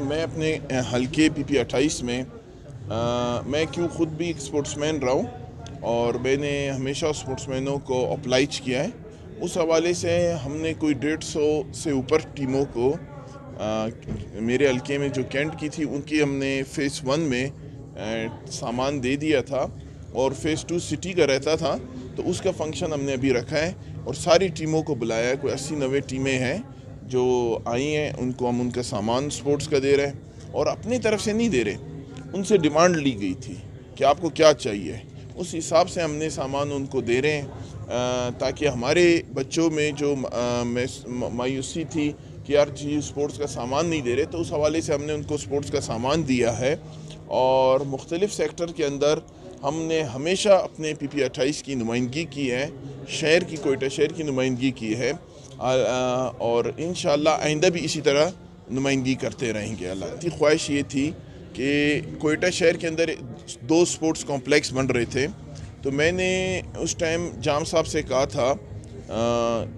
میں اپنے حلقے PP 28 میں میں کیوں خود بھی ایک سپورٹس مین رہا ہوں اور میں نے ہمیشہ سپورٹس مینوں کو اپلائچ کیا ہے. اس حوالے سے ہم نے کوئی 150 سے اوپر ٹیموں کو میرے حلقے میں جو کینٹ کی تھی ان کی ہم نے فیس 1 میں سامان دے دیا تھا اور فیس 2 سٹی کا رہتا تھا, تو اس کا فنکشن ہم نے ابھی رکھا ہے اور ساری ٹیموں کو بلایا ہے. کوئی 80-90 ٹیمیں ہیں جو آئی ہیں, ان کو ہم ان کا سامان سپورٹس کا دے رہے ہیں اور اپنی طرف سے نہیں دے رہے, ان سے ڈیمانڈ لی گئی تھی کہ آپ کو کیا چاہیے, اس حساب سے ہم نے سامان ان کو دے رہے ہیں تاکہ ہمارے بچوں میں جو مایوسی تھی کہ یار جی سپورٹس کا سامان نہیں دے رہے, تو اس حوالے سے ہم نے ان کو سپورٹس کا سامان دیا ہے. اور مختلف سیکٹر کے اندر ہم نے ہمیشہ اپنے PP 28 کی نمائندگی کی ہے, شہر کی کوئٹہ شہر کی نمائندگی کی ہے اور انشاءاللہ آئندہ بھی اسی طرح نمائندگی کرتے رہیں گے. اللہ کی خواہش یہ تھی کہ کوئٹہ شہر کے اندر 2 سپورٹس کمپلیکس بن رہے تھے, تو میں نے اس ٹائم جام صاحب سے کہا تھا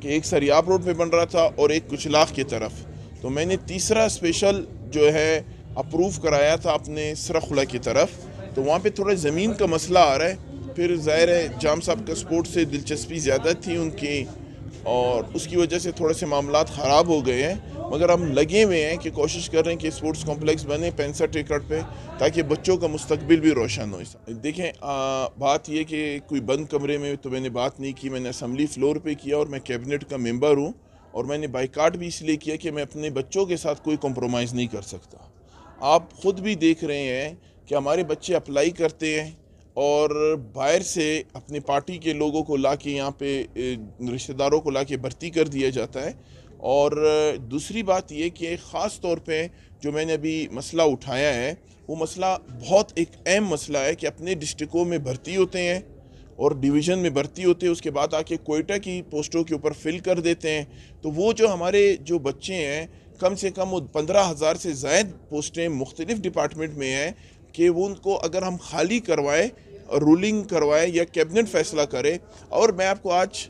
کہ ایک سریاب روڈ پہ بن رہا تھا اور ایک کچلاخ کی طرف, تو میں نے تیسرا اسپیشل جو ہے اپروو کرایا تھا اپنے سرخلا کی طرف. تو وہاں پہ تھوڑا زمین کا مسئلہ آ رہا ہے, پھر ظاہر ہے جام صاحب کا سپورٹ سے دلچسپی زیادہ تھی ان کی اور اس کی وجہ سے تھوڑے سے معاملات خراب ہو گئے ہیں, مگر ہم لگے ہوئے ہیں کہ کوشش کر رہے ہیں کہ سپورٹس کمپلیکس بنے 65 ایکڑ پہ تاکہ بچوں کا مستقبل بھی روشن ہو. دیکھیں بات یہ کہ کوئی بند کمرے میں تو میں نے بات نہیں کی, میں نے اسمبلی فلور پہ کیا اور میں کیبنٹ کا ممبر ہوں اور میں نے بائیکاٹ بھی اس لیے کیا کہ میں اپنے بچوں کے ساتھ کوئی کمپرومائز نہیں کر سکتا. آپ خود بھی دیکھ رہے ہیں کہ ہمارے بچے اپلائی کرتے ہیں اور باہر سے اپنی پارٹی کے لوگوں کو لا کے یہاں پہ رشتہ داروں کو لا کے بھرتی کر دیا جاتا ہے. اور دوسری بات یہ کہ خاص طور پہ جو میں نے ابھی مسئلہ اٹھایا ہے وہ مسئلہ بہت ایک اہم مسئلہ ہے کہ اپنے ڈسٹرکوں میں بھرتی ہوتے ہیں اور ڈویژن میں بھرتی ہوتے ہیں, اس کے بعد آ کے کوئٹہ کی پوسٹوں کے اوپر فل کر دیتے ہیں. تو وہ جو ہمارے جو بچے ہیں کم سے کم 15,000 سے زائد پوسٹیں مختلف ڈپارٹمنٹ میں ہیں کہ وہ ان کو اگر ہم خالی کروائیں, رولنگ کروائیں یا کیبنٹ فیصلہ کرے. اور میں آپ کو آج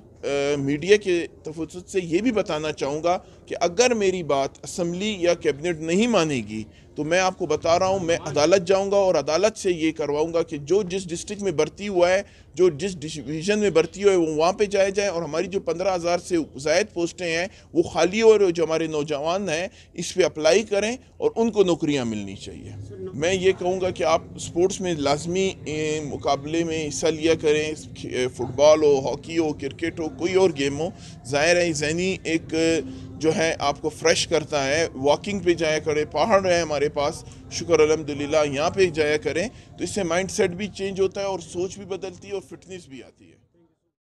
میڈیا کے تفصیل سے یہ بھی بتانا چاہوں گا کہ اگر میری بات اسمبلی یا کیبنٹ نہیں مانے گی تو میں آپ کو بتا رہا ہوں میں عدالت جاؤں گا اور عدالت سے یہ کرواؤں گا کہ جو جس ڈسٹرکٹ میں بھرتی ہوا ہے, جو جس ڈویژن میں بھرتی ہوا ہے وہ وہاں پہ جائے اور ہماری جو 15,000 سے زائد پوسٹیں ہیں وہ خالی اور جو ہمارے نوجوان ہیں اس پہ اپلائی کریں اور ان کو نوکریاں ملنی چاہیے. میں یہ کہوں گا کہ آپ سپورٹس میں لازمی مقابلے میں حصہ لیا کریں, فٹ بال ہو, ہاکی ہو, کرکٹ ہو, کوئی اور گیم ہو. ظاہر ہے ذہنی ایک جو ہے آپ کو فریش کرتا ہے. واکنگ پہ جایا کریں, پہاڑ ہے ہمارے پاس شکر الحمدللہ, یہاں پہ جایا کریں تو اس سے مائنڈ سیٹ بھی چینج ہوتا ہے اور سوچ بھی بدلتی ہے اور فٹنس بھی آتی ہے.